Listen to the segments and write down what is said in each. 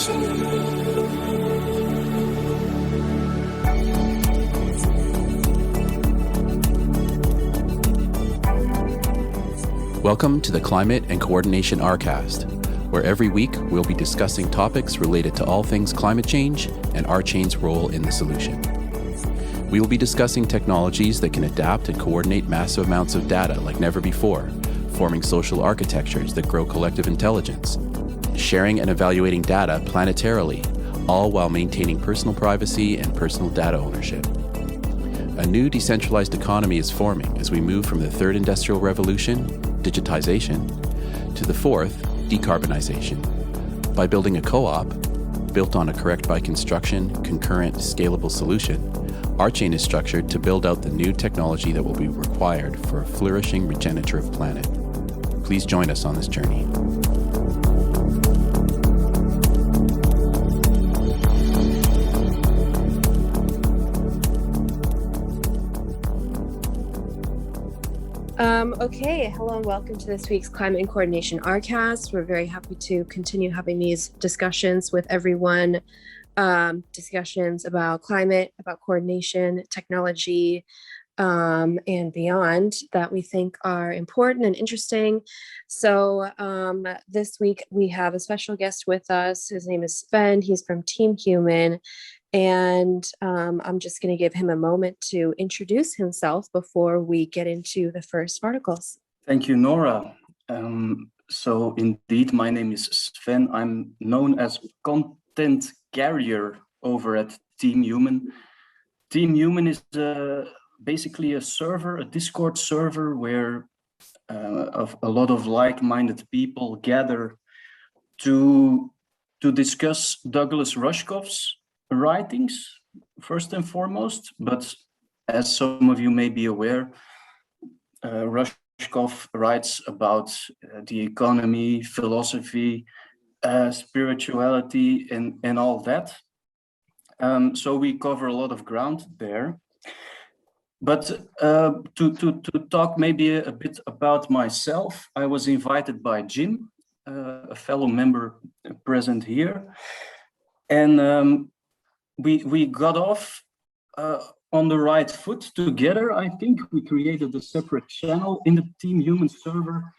Welcome to the Climate and Coordination RCAST, where every week we'll be discussing topics related to all things climate change and RChain's role in the solution. We will be discussing technologies that can adapt and coordinate massive amounts of data like never before, forming social architectures that grow collective intelligence, sharing and evaluating data planetarily, all while maintaining personal privacy and personal data ownership. A new decentralized economy is forming as we move from the third industrial revolution, digitization, to the fourth, decarbonization. By building a co-op, built on a correct by construction, concurrent, scalable solution, RChain is structured to build out the new technology that will be required for a flourishing regenerative planet. Please join us on this journey. Okay, hello and welcome to this week's Climate and Coordination RCAST. We're very happy to continue having these discussions with everyone, discussions about climate, about coordination, technology, and beyond that we think are important and interesting. So this week we have a special guest with us. His name is Sven. He's from Team Human. And I'm just going to give him a moment to introduce himself before we get into the first articles. Thank you, Nora. So indeed, my name is Sven. I'm known as ContentCarrier over at Team Human. Team Human is basically a server, a Discord server where a lot of like-minded people gather to discuss Douglas Rushkoff's writings, first and foremost, but as some of you may be aware, Rushkoff writes about the economy, philosophy, spirituality, and all that. So we cover a lot of ground there. But to talk maybe a bit about myself, I was invited by Jim, a fellow member present here, and we got off on the right foot together. I think we created a separate channel in the Team Human server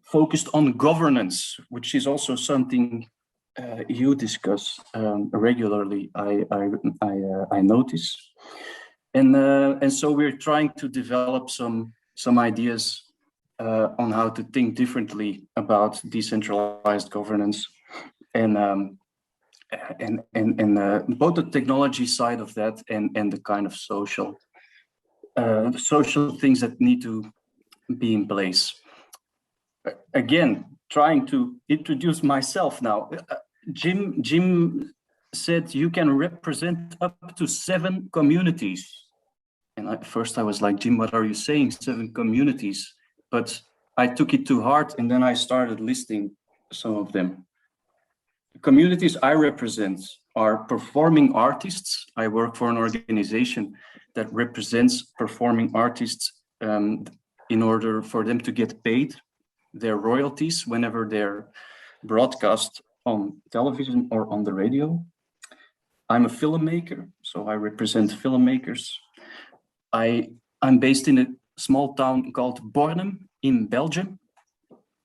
focused on governance, which is also something you discuss regularly. I notice, and so we're trying to develop some ideas on how to think differently about decentralized governance and both the technology side of that and the kind of social things that need to be in place. Again, trying to introduce myself now. Jim said you can represent up to 7 communities. And at first I was like, Jim, what are you saying, 7 communities? But I took it to heart and then I started listing some of them. The communities I represent are performing artists. I work for an organization that represents performing artists in order for them to get paid their royalties whenever they're broadcast on television or on the radio. I'm a filmmaker, so I represent filmmakers. I'm based in a small town called Bornem in Belgium,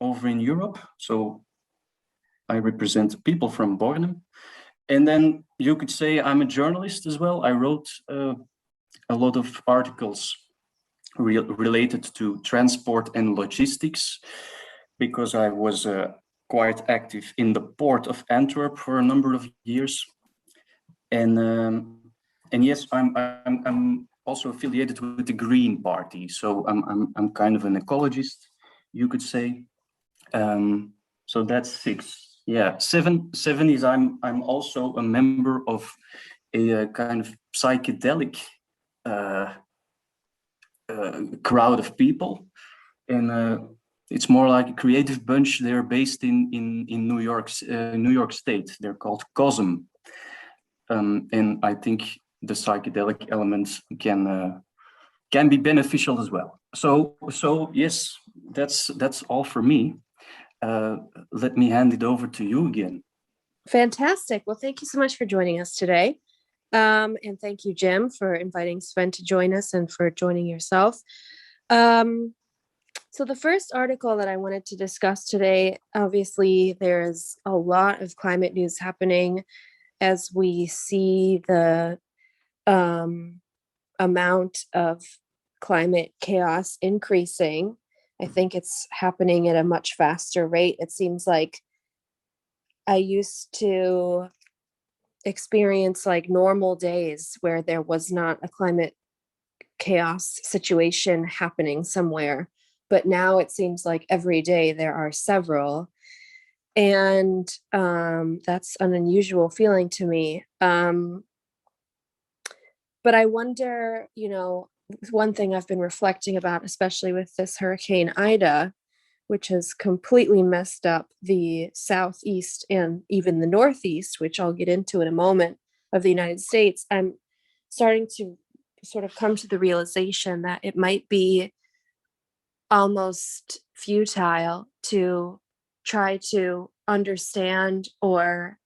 over in Europe. So I represent people from Bornem. And then you could say I'm a journalist as well. I wrote a lot of articles related to transport and logistics because I was quite active in the port of Antwerp for a number of years. And yes, I'm also affiliated with the Green Party. So I'm kind of an ecologist, you could say. So that's 6. Yeah, 7 is I'm also a member of a kind of psychedelic crowd of people, and it's more like a creative bunch. They're based in New York State. They're called COSM, and I think the psychedelic elements can be beneficial as well. So yes, that's all for me. Let me hand it over to you again. Fantastic. Well, thank you so much for joining us today. And thank you, Jim, for inviting Sven to join us and for joining yourself. So the first article that I wanted to discuss today, obviously, there's a lot of climate news happening as we see the amount of climate chaos increasing. I think it's happening at a much faster rate. It seems like I used to experience like normal days where there was not a climate chaos situation happening somewhere. But now it seems like every day there are several. And that's an unusual feeling to me. But I wonder, one thing I've been reflecting about, especially with this Hurricane Ida, which has completely messed up the southeast and even the northeast, which I'll get into in a moment, of the United States, I'm starting to sort of come to the realization that it might be almost futile to try to understand or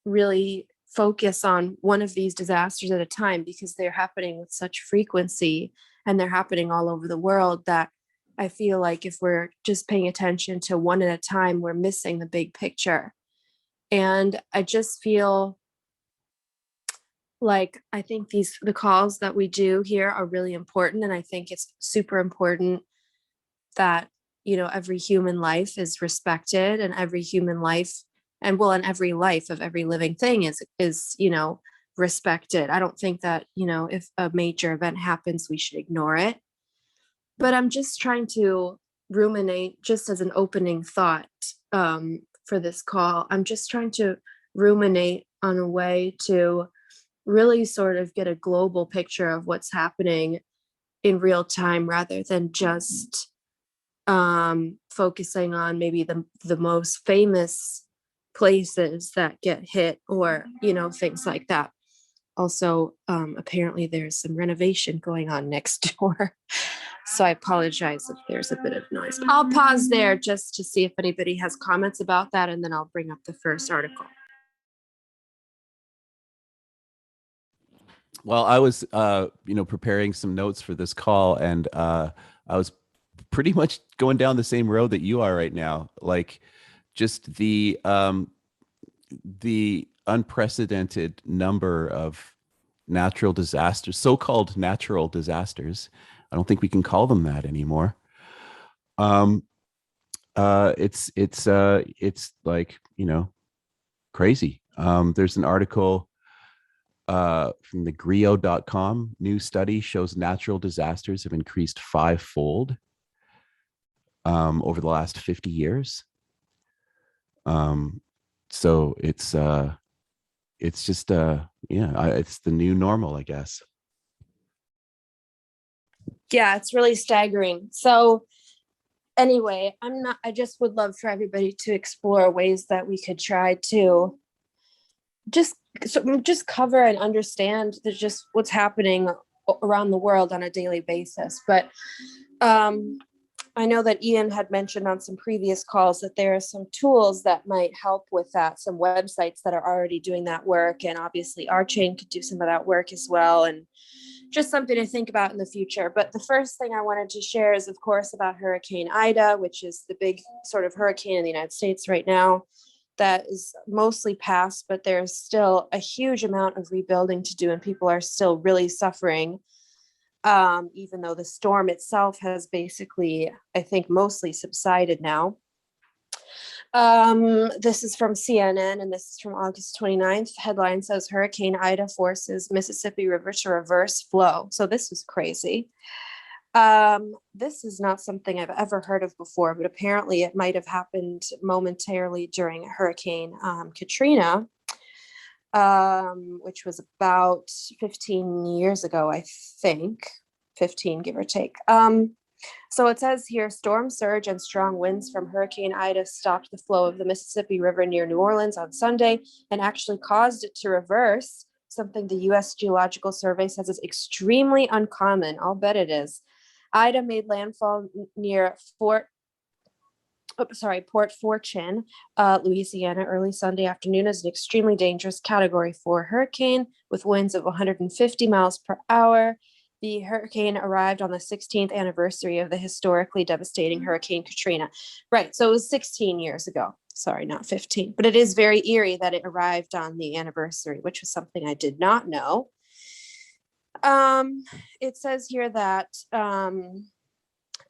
really focus on one of these disasters at a time, because they're happening with such frequency and they're happening all over the world, that I feel like if we're just paying attention to one at a time, we're missing the big picture. And I just feel like I think the calls that we do here are really important. And I think it's super important that, every human life is respected, and every human life and every life of every living thing is respected. I don't think that, if a major event happens, we should ignore it. But I'm just trying to ruminate, just as an opening thought for this call. I'm just trying to ruminate on a way to really sort of get a global picture of what's happening in real time, rather than just focusing on maybe the most famous places that get hit, or things like that. Also, apparently there's some renovation going on next door, so I apologize if there's a bit of noise. I'll pause there just to see if anybody has comments about that, and then I'll bring up the first article. Well, I was, preparing some notes for this call, and I was pretty much going down the same road that you are right now. Like, just the unprecedented number of natural disasters, so-called natural disasters. I don't think we can call them that anymore. It's like, crazy. There's an article from the Grio.com. New study shows natural disasters have increased 5-fold over the last 50 years. So it's just it's the new normal, I guess. Yeah, it's really staggering. So anyway, I just would love for everybody to explore ways that we could try to just cover and understand just what's happening around the world on a daily basis. But I know that Ian had mentioned on some previous calls that there are some tools that might help with that, some websites that are already doing that work. And obviously our chain could do some of that work as well. And just something to think about in the future. But the first thing I wanted to share is, of course, about Hurricane Ida, which is the big sort of hurricane in the United States right now that is mostly past, but there's still a huge amount of rebuilding to do, and people are still really suffering. Even though the storm itself has basically, I think, mostly subsided now. This is from CNN, and this is from August 29th. Headline says, Hurricane Ida forces Mississippi River to reverse flow. So this is crazy. This is not something I've ever heard of before, but apparently it might have happened momentarily during Hurricane Katrina, which was about 15 years ago, I think, 15, give or take. So it says here, storm surge and strong winds from Hurricane Ida stopped the flow of the Mississippi River near New Orleans on Sunday and actually caused it to reverse, something the U.S. Geological Survey says is extremely uncommon. I'll bet it is. Ida made landfall near Fort Port Fortune, Louisiana, early Sunday afternoon is an extremely dangerous Category 4 hurricane with winds of 150 miles per hour. The hurricane arrived on the 16th anniversary of the historically devastating Hurricane Katrina. Right, so it was 16 years ago. Sorry, not 15. But it is very eerie that it arrived on the anniversary, which was something I did not know. It says here that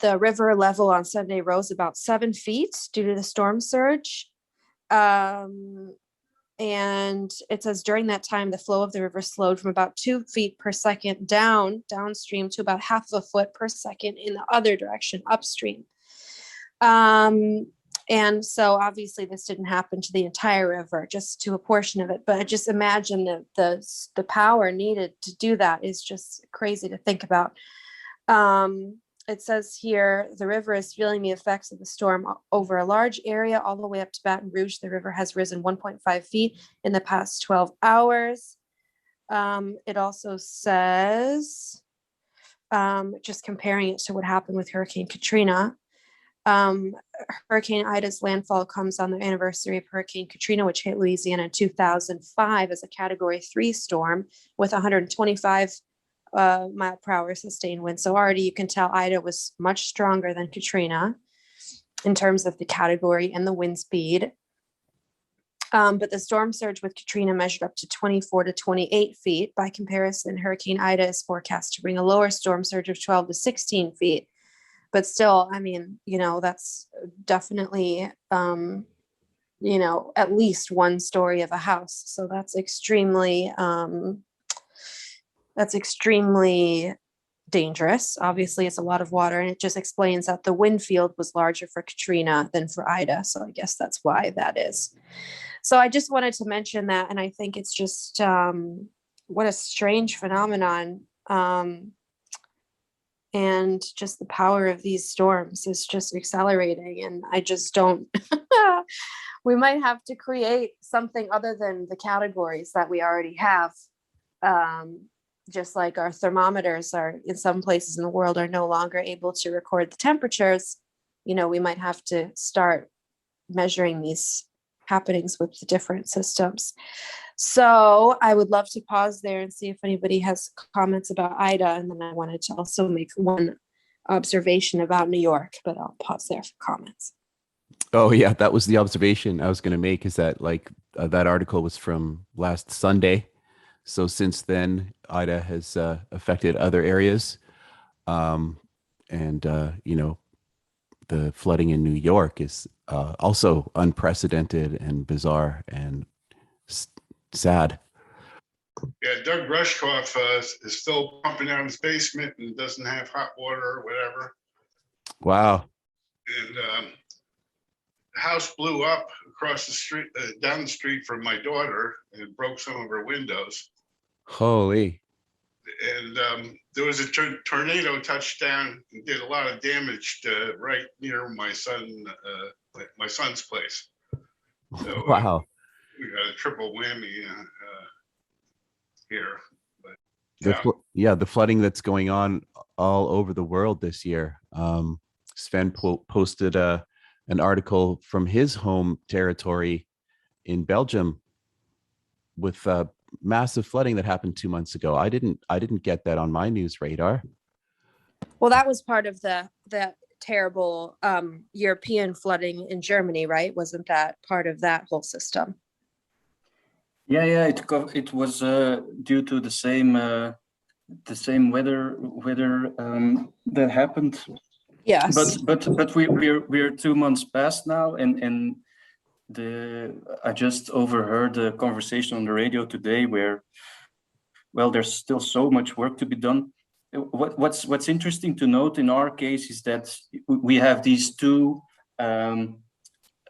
the river level on Sunday rose about 7 feet due to the storm surge. And it says during that time, the flow of the river slowed from about 2 feet per second downstream to about half of a foot per second in the other direction, upstream. And so obviously this didn't happen to the entire river, just to a portion of it. But I just imagine the power needed to do that is just crazy to think about. It says here, the river is feeling the effects of the storm over a large area all the way up to Baton Rouge. The river has risen 1.5 feet in the past 12 hours. It also says, just comparing it to what happened with Hurricane Katrina, Hurricane Ida's landfall comes on the anniversary of Hurricane Katrina, which hit Louisiana in 2005 as a Category 3 storm with 125 mile per hour sustained wind. So already you can tell Ida was much stronger than Katrina in terms of the category and the wind speed. But the storm surge with Katrina measured up to 24 to 28 feet. By comparison, Hurricane Ida is forecast to bring a lower storm surge of 12 to 16 feet. But still, I mean, that's definitely, at least one story of a house. So that's extremely dangerous. Obviously, it's a lot of water, and it just explains that the wind field was larger for Katrina than for Ida. So I guess that's why that is. So I just wanted to mention that, and I think it's just what a strange phenomenon. And just the power of these storms is just accelerating, and I just don't. We might have to create something other than the categories that we already have. Just like our thermometers are in some places in the world are no longer able to record the temperatures, we might have to start measuring these happenings with the different systems. So I would love to pause there and see if anybody has comments about Ida. And then I wanted to also make one observation about New York, but I'll pause there for comments. Oh yeah, that was the observation I was going to make, is that that article was from last Sunday. So since then, Ida has affected other areas. The flooding in New York is also unprecedented and bizarre and sad. Yeah, Doug Rushkoff is still pumping out his basement and doesn't have hot water or whatever. Wow. And the house blew up across the street, down the street from my daughter, and broke some of her windows. Holy. And there was a tornado touchdown and did a lot of damage right near my son's place. So, wow. We got a triple whammy here. But the flooding that's going on all over the world this year. Sven posted an article from his home territory in Belgium with massive flooding that happened 2 months ago. I didn't get that on my news radar. Well, that was part of the terrible European flooding in Germany, right? Wasn't that part of that whole system? Yeah. It was due to the same weather that happened. Yes. But we're 2 months past now, and I just overheard a conversation on the radio today where, well, there's still so much work to be done. What's interesting to note in our case is that we have these two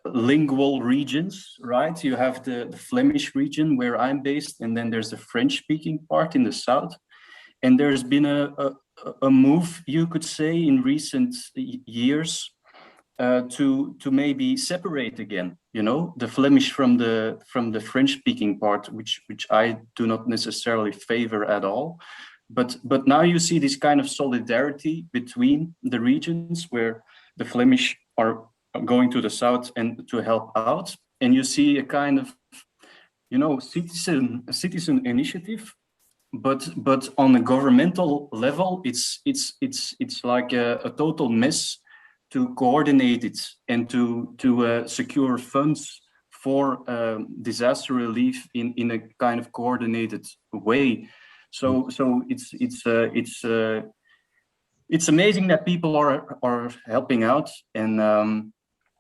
lingual regions, right? You have the Flemish region where I'm based, and then there's the French-speaking part in the south. And there's been a move, you could say, in recent years to maybe separate again, the Flemish from the French-speaking part, which I do not necessarily favor at all. But now you see this kind of solidarity between the regions where the Flemish are going to the south and to help out, and you see a kind of, citizen initiative, but on a governmental level, it's like a total mess to coordinate it and to secure funds for disaster relief in a kind of coordinated way. So it's amazing that people are helping out, and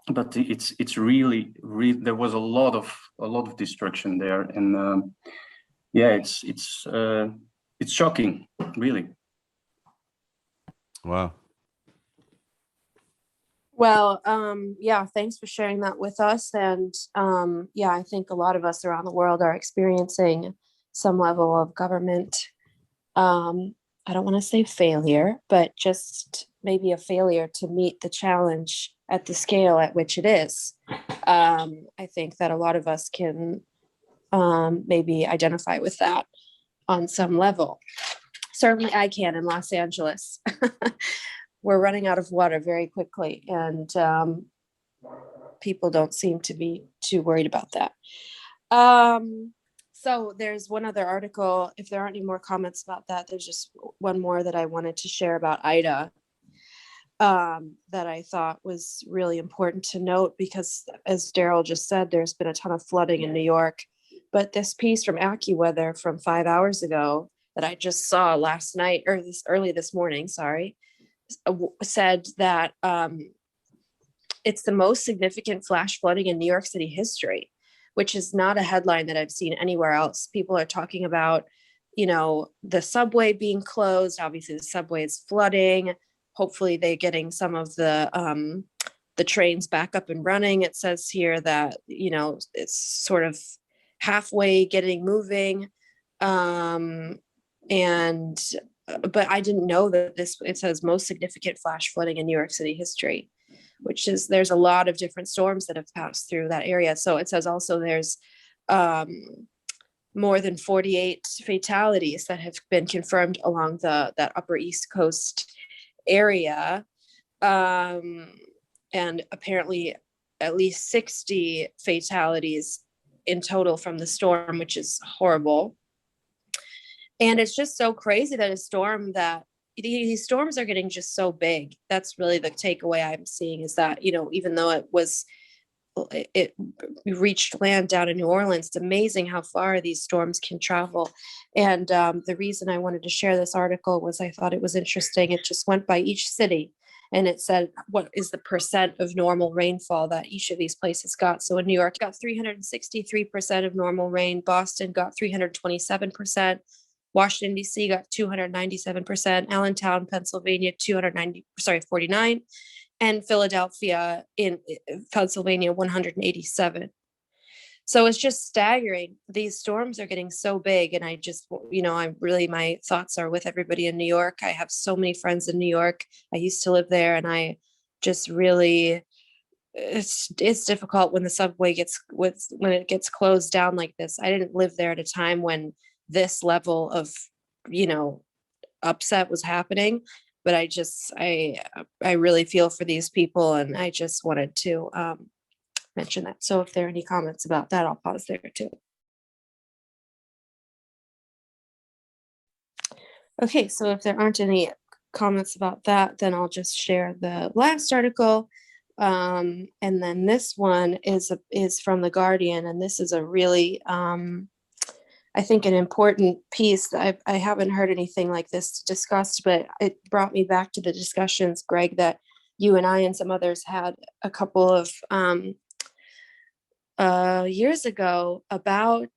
but it's really there was a lot of destruction there, and yeah, it's shocking, really. Wow. Well, yeah, thanks for sharing that with us. And yeah, I think a lot of us around the world are experiencing some level of government, I don't want to say failure, but just maybe a failure to meet the challenge at the scale at which it is. I think that a lot of us can maybe identify with that on some level. Certainly I can in Los Angeles. We're running out of water very quickly, and people don't seem to be too worried about that. So there's one other article. If there aren't any more comments about that, there's just one more that I wanted to share about Ida that I thought was really important to note, because as Darryl just said, there's been a ton of flooding in New York. But this piece from AccuWeather from 5 hours ago that I just saw last night, or early this morning, sorry, said that it's the most significant flash flooding in New York City history, which is not a headline that I've seen anywhere else. People are talking about, the subway being closed. Obviously, the subway is flooding. Hopefully, they're getting some of the trains back up and running. It says here that, it's sort of halfway getting moving. But I didn't know that it says most significant flash flooding in New York City history, which is, there's a lot of different storms that have passed through that area. So it says also there's more than 48 fatalities that have been confirmed along that Upper East Coast area. And apparently at least 60 fatalities in total from the storm, which is horrible. And it's just so crazy that these storms are getting just so big. That's really the takeaway I'm seeing, is that, even though it reached land down in New Orleans, it's amazing how far these storms can travel. And the reason I wanted to share this article was I thought it was interesting. It just went by each city, and it said what is the percent of normal rainfall that each of these places got. So in New York, got 363% of normal rain. Boston got 327%. Washington, D.C. got 297%, Allentown, Pennsylvania, 49, and Philadelphia in Pennsylvania, 187. So it's just staggering. These storms are getting so big, and I just, my thoughts are with everybody in New York. I have so many friends in New York. I used to live there, and I just really, it's difficult when the subway when it gets closed down like this. I didn't live there at a time when this level of, upset was happening, but I really feel for these people, and I just wanted to mention that. So if there are any comments about that, I'll pause there too. Okay, so if there aren't any comments about that, then I'll just share the last article. And then this one is from The Guardian, and this is a really I think an important piece. I haven't heard anything like this discussed, but it brought me back to the discussions, Greg, that you and I and some others had a couple of years ago about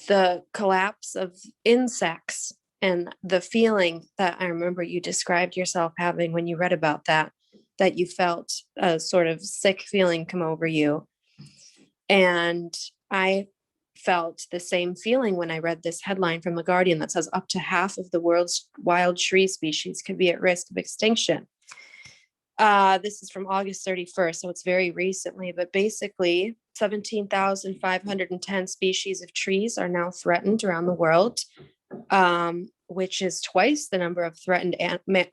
the collapse of insects, and the feeling that I remember you described yourself having when you read about that you felt a sort of sick feeling come over you. And I felt the same feeling when I read this headline from The Guardian that says up to half of the world's wild tree species could be at risk of extinction. This is from August 31st, so it's very recently, but basically 17,510 species of trees are now threatened around the world, which is twice the number of threatened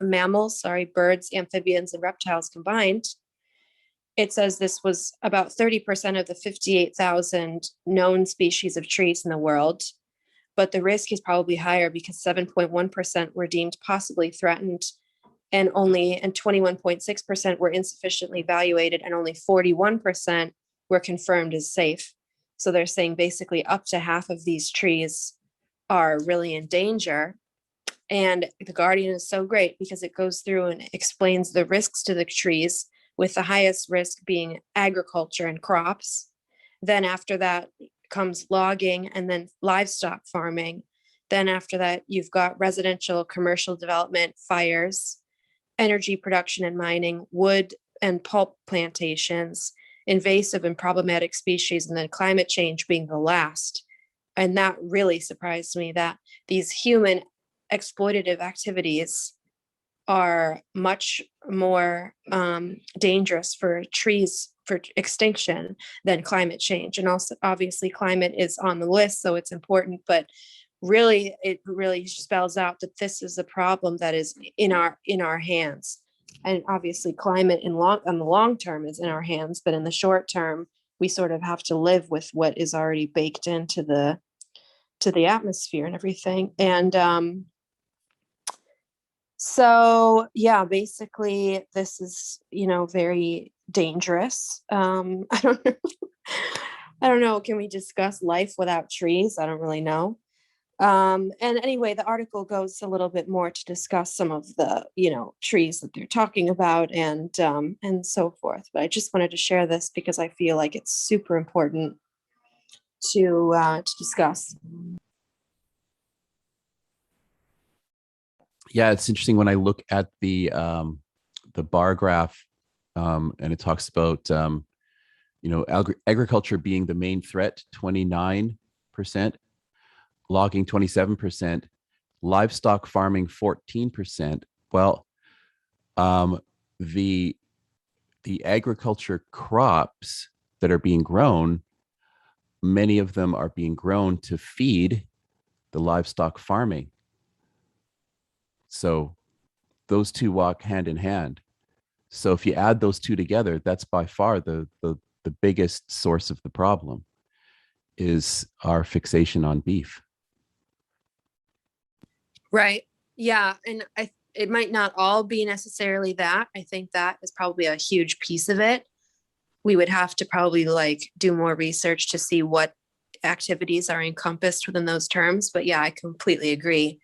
mammals, birds, amphibians, and reptiles combined. it says this was about 30% of the 58,000 known species of trees in the world. But the risk is probably higher because 7.1% were deemed possibly threatened, and 21.6% were insufficiently evaluated, and only 41% were confirmed as safe. So they're saying basically up to half of these trees are really in danger. And the Guardian is so great because it goes through and explains the risks to the trees, with the highest risk being agriculture and crops. Then after that comes logging, and then livestock farming. Then after that, you've got residential, commercial development, fires, energy production and mining, wood and pulp plantations, invasive and problematic species, and then climate change being the last. And that really surprised me, that these human exploitative activities are much more dangerous for trees, for extinction, than climate change. And also, obviously, climate is on the list, so it's important, but really, it really spells out that this is a problem that is in our hands. And obviously, climate on the long term is in our hands, but in the short term, we sort of have to live with what is already baked into the atmosphere and everything. And so yeah, basically, this is, very dangerous. I don't know. Can we discuss life without trees? I don't really know. And anyway, the article goes a little bit more to discuss some of the, trees that they're talking about, and so forth. But I just wanted to share this because I feel like it's super important to discuss. Yeah, it's interesting when I look at the bar graph, and it talks about agriculture being the main threat, 29%, logging 27%, livestock farming 14%. Well, the agriculture crops that are being grown, many of them are being grown to feed the livestock farming. So those two walk hand in hand. So if you add those two together, that's by far the biggest source of the problem, is our fixation on beef. Right. Yeah. And it might not all be necessarily that. I think that is probably a huge piece of it. We would have to probably do more research to see what activities are encompassed within those terms. But yeah, I completely agree.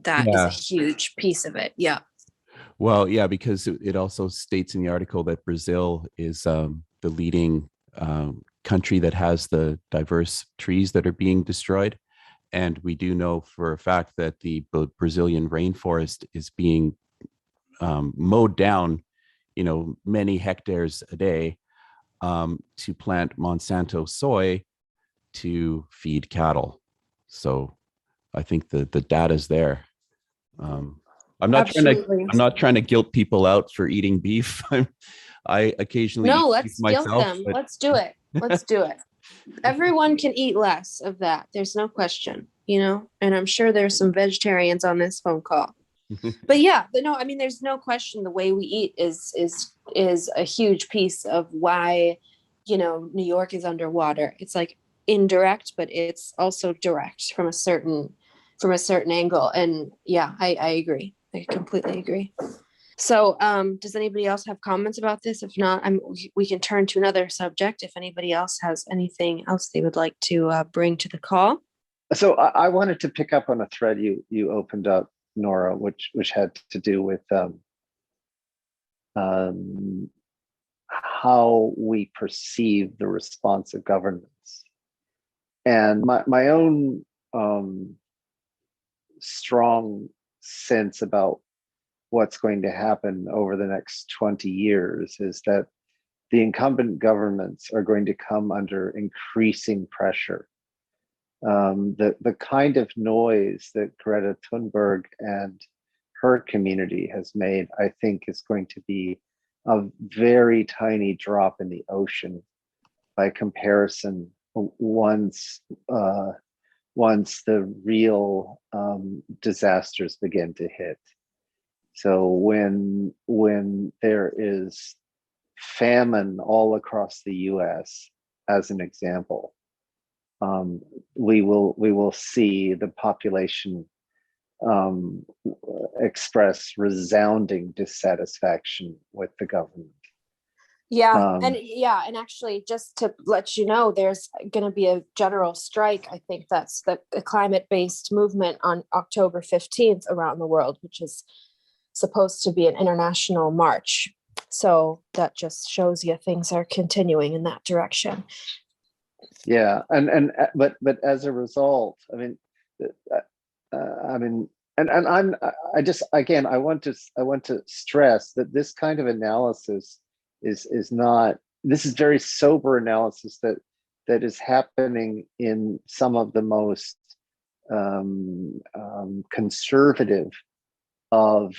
That is a huge piece of it. Yeah. Well, yeah, because it also states in the article that Brazil is the leading country that has the diverse trees that are being destroyed. And we do know for a fact that the Brazilian rainforest is being mowed down, many hectares a day, to plant Monsanto soy to feed cattle. So I think the data's there. I'm not trying to guilt people out for eating beef. I occasionally no, eat let's beef guilt myself, them. but... Let's do it. Let's do it. Everyone can eat less of that. There's no question, and I'm sure there's some vegetarians on this phone call. But yeah, no, I mean, there's no question the way we eat is a huge piece of why, New York is underwater. It's indirect, but it's also direct from a certain angle. And yeah, I agree. I completely agree. So does anybody else have comments about this? If not, we can turn to another subject if anybody else has anything else they would like to bring to the call. So I wanted to pick up on a thread you opened up, Nora, which had to do with how we perceive the response of governments. And my own strong sense about what's going to happen over the next 20 years is that the incumbent governments are going to come under increasing pressure. The kind of noise that Greta Thunberg and her community has made, I think, is going to be a very tiny drop in the ocean by comparison once the real disasters begin to hit. So when there is famine all across the US, as an example, we will see the population express resounding dissatisfaction with the government. Yeah, and actually, just to let you know, there's going to be a general strike. I think that's the climate-based movement on October 15th around the world, which is supposed to be an international march. So that just shows you things are continuing in that direction. Yeah, but as a result, I mean, I want to stress that this kind of analysis is not. This is very sober analysis that is happening in some of the most conservative of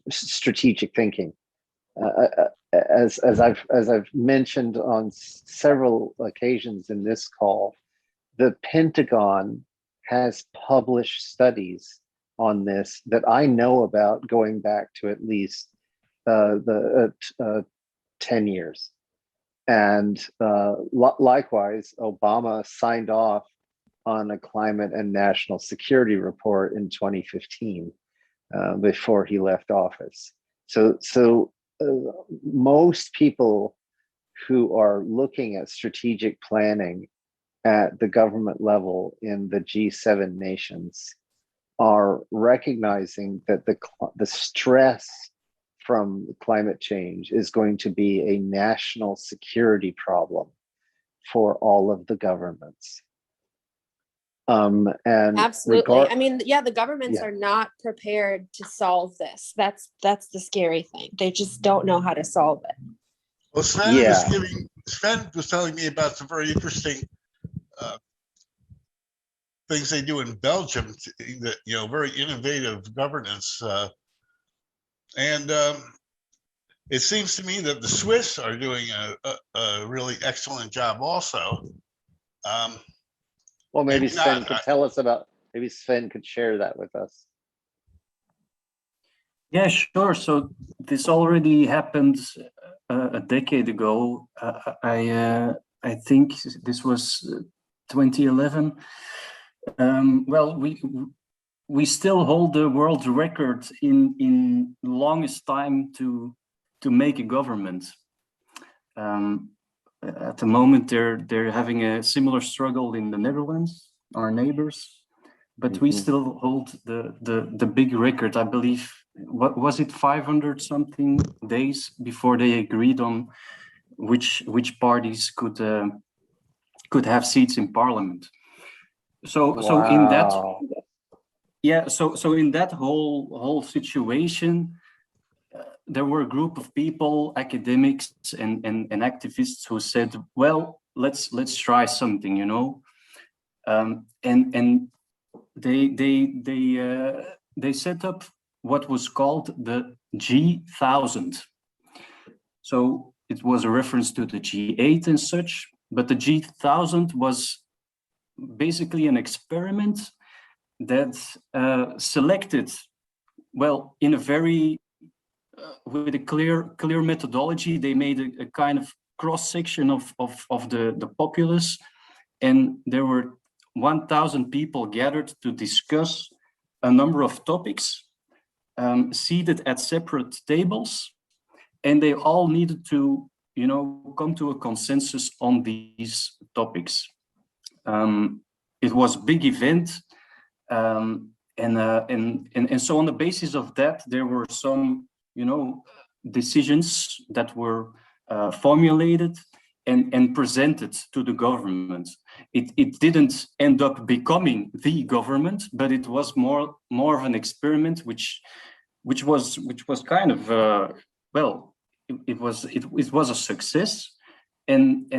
strategic thinking. As I've mentioned on several occasions in this call, the Pentagon has published studies on this that I know about going back to at least 10 years. And likewise, Obama signed off on a climate and national security report in 2015 before he left office. So most people who are looking at strategic planning at the government level in the G7 nations are recognizing that the stress from climate change is going to be a national security problem for all of the governments. And absolutely. I mean, yeah, the governments are not prepared to solve this. That's the scary thing. They just don't know how to solve it. Well, Sven was telling me about some very interesting things they do in Belgium, that, you know, very innovative governance. And it seems to me that the Swiss are doing a really excellent job also. Well, maybe Sven could tell us about, maybe Sven could share that with us. Yeah, sure. So this already happened a decade ago. I think this was 2011. Well, we still hold the world record in longest time to make a government. At the moment, they're having a similar struggle in the Netherlands, our neighbors, but we still hold the big record. I believe, what was it, 500 something days before they agreed on which parties could have seats in parliament. So in that, so in that whole situation, there were a group of people, academics and activists, who said, well, let's try something, you know, and they set up what was called the G1000. So it was a reference to the G8 and such, but the G1000 was basically an experiment that selected, well, in a very with a clear methodology. They made a kind of cross section of the populace, and there were 1,000 people gathered to discuss a number of topics, seated at separate tables, and they all needed to, you know, come to a consensus on these topics. It was a big event, and so on the basis of that, there were some, you know, decisions that were formulated and presented to the government. It didn't end up becoming the government, but it was more of an experiment, which was kind of well, it was a success, and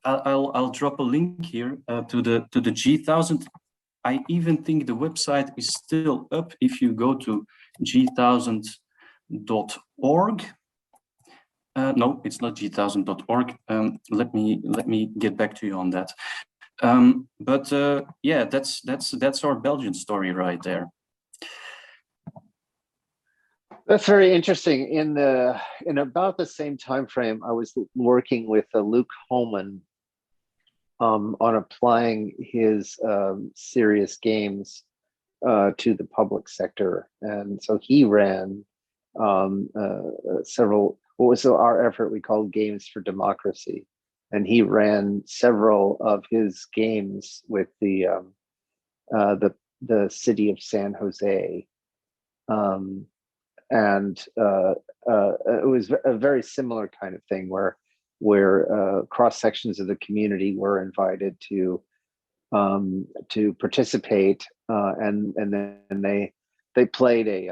I'll drop a link here to the G1000. I even think the website is still up if you go to g1000.org. No, it's not g1000.org. Let me get back to you on that. Yeah, that's our Belgian story right there. That's very interesting. In about the same time frame, I was working with Luke Noland on applying his serious games to the public sector, and so he ran several. What was our effort we called Games for Democracy, and he ran several of his games with the city of San Jose. And it was a very similar kind of thing where cross sections of the community were invited to participate, and then they played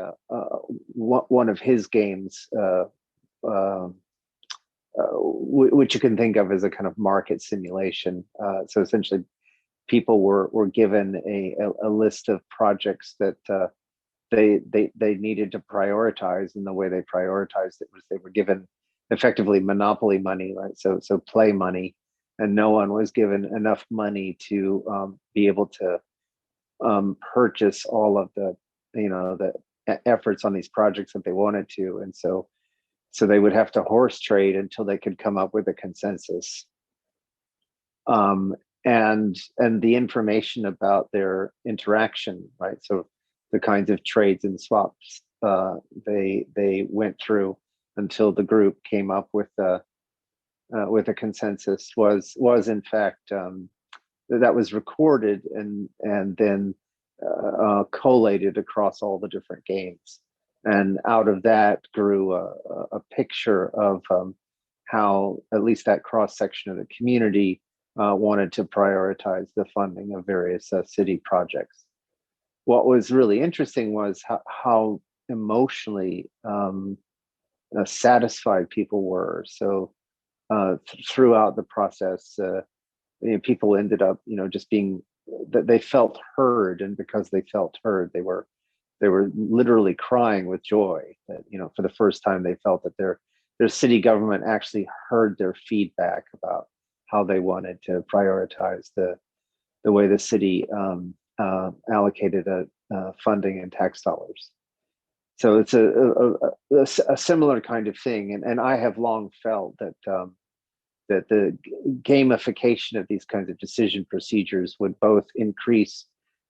one of his games, which you can think of as a kind of market simulation. So essentially, people were given a list of projects that they needed to prioritize, and the way they prioritized it was they were given effectively monopoly money, right? So play money, and no one was given enough money to be able to purchase all of the efforts on these projects that they wanted to, and so they would have to horse trade until they could come up with a consensus. And the information about their interaction, right? So the kinds of trades and swaps they went through until the group came up with a consensus was in fact that was recorded and then collated across all the different games, and out of that grew a picture of how at least that cross section of the community wanted to prioritize the funding of various city projects. What was really interesting was how emotionally satisfied people were. So throughout the process, people ended up, just being that they felt heard, and because they felt heard, they were literally crying with joy. That for the first time, they felt that their city government actually heard their feedback about how they wanted to prioritize the way the city allocated funding and tax dollars. So it's a similar kind of thing, and I have long felt that that the gamification of these kinds of decision procedures would both increase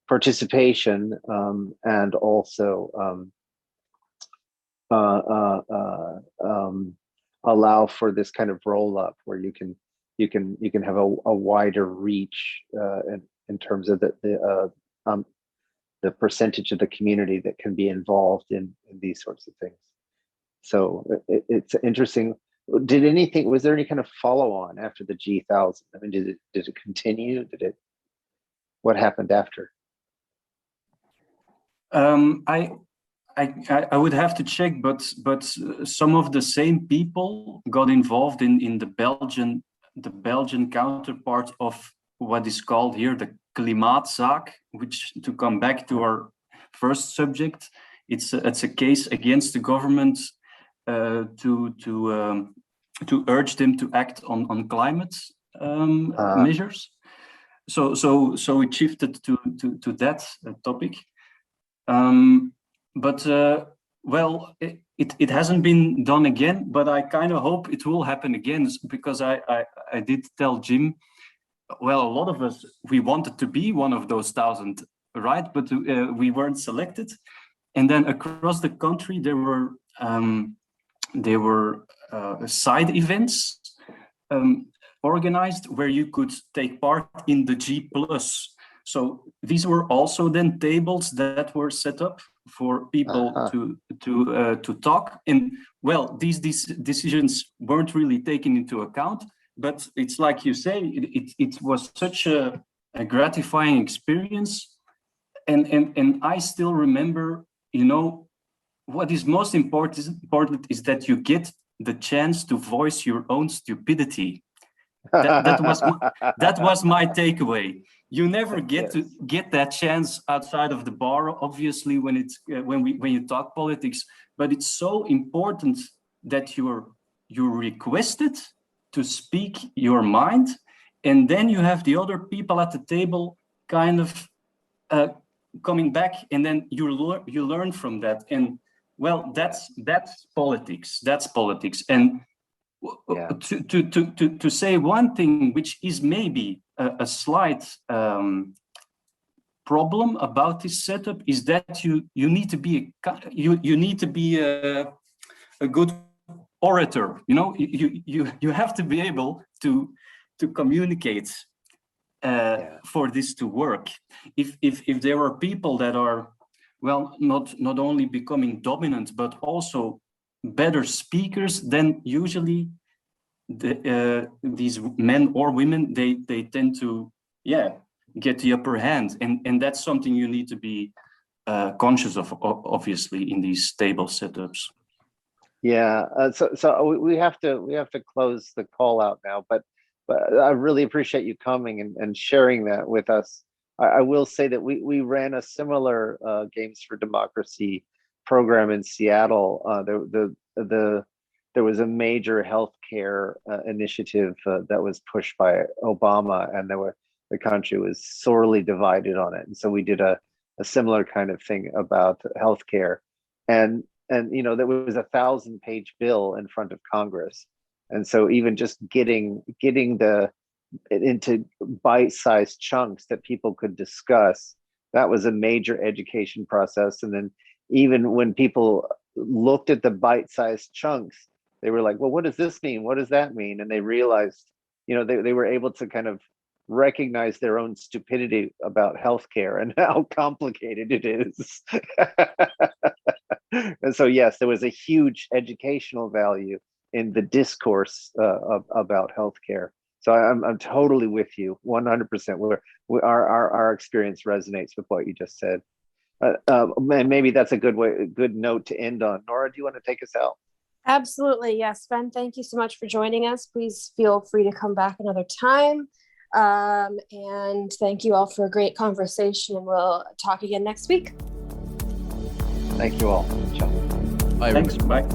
participation and also allow for this kind of roll up where you can have a wider reach in terms of the percentage of the community that can be involved in these sorts of things. So it's interesting. Was there any kind of follow on after the G1000? I mean, did it continue? What happened after? I would have to check, but some of the same people got involved in the Belgian counterpart of what is called here the klimaatzaak, which, to come back to our first subject, it's a case against the government to urge them to act on climate measures. So it shifted to that topic. Well, it hasn't been done again, but I kind of hope it will happen again, because I did tell Jim, well, a lot of us, we wanted to be one of those 1,000, right? But we weren't selected. And then across the country, there were side events organized where you could take part in the G+. So these were also then tables that were set up for people to talk. And well, these decisions weren't really taken into account, but it's like you say, it was such a gratifying experience. And I still remember, what is most important is that you get the chance to voice your own stupidity. That was my takeaway. You never get to get that chance outside of the bar, obviously, when you talk politics. But it's so important that you're requested to speak your mind, and then you have the other people at the table kind of coming back, and then you learn from that. And well, that's politics. That's politics. And to say one thing, which is maybe a slight problem about this setup, is that you need to be a good orator. You know, you have to be able to communicate for this to work. If there are people that are, well, not only becoming dominant but also better speakers, then usually these men or women, they tend to get the upper hand, and that's something you need to be conscious of, obviously, in these stable setups. So we have to close the call out now, but I really appreciate you coming and sharing that with us. I will say that we ran a similar Games for Democracy program in Seattle. There was a major healthcare initiative that was pushed by Obama, and the country was sorely divided on it. And so we did a similar kind of thing about healthcare, and you know, there was a 1,000-page bill in front of Congress. And so even just getting into bite-sized chunks that people could discuss, that was a major education process. And then even when people looked at the bite-sized chunks, they were like, well, what does this mean? What does that mean? And they realized, you know, they were able to kind of recognize their own stupidity about healthcare and how complicated it is. And so, yes, there was a huge educational value in the discourse about healthcare. So I'm totally with you, 100%. Our experience resonates with what you just said. And maybe that's a good note to end on. Nora, do you want to take us out? Absolutely, yes. Sven, thank you so much for joining us. Please feel free to come back another time. And thank you all for a great conversation, and we'll talk again next week. Thank you all. Ciao. Bye. Thanks. Bye.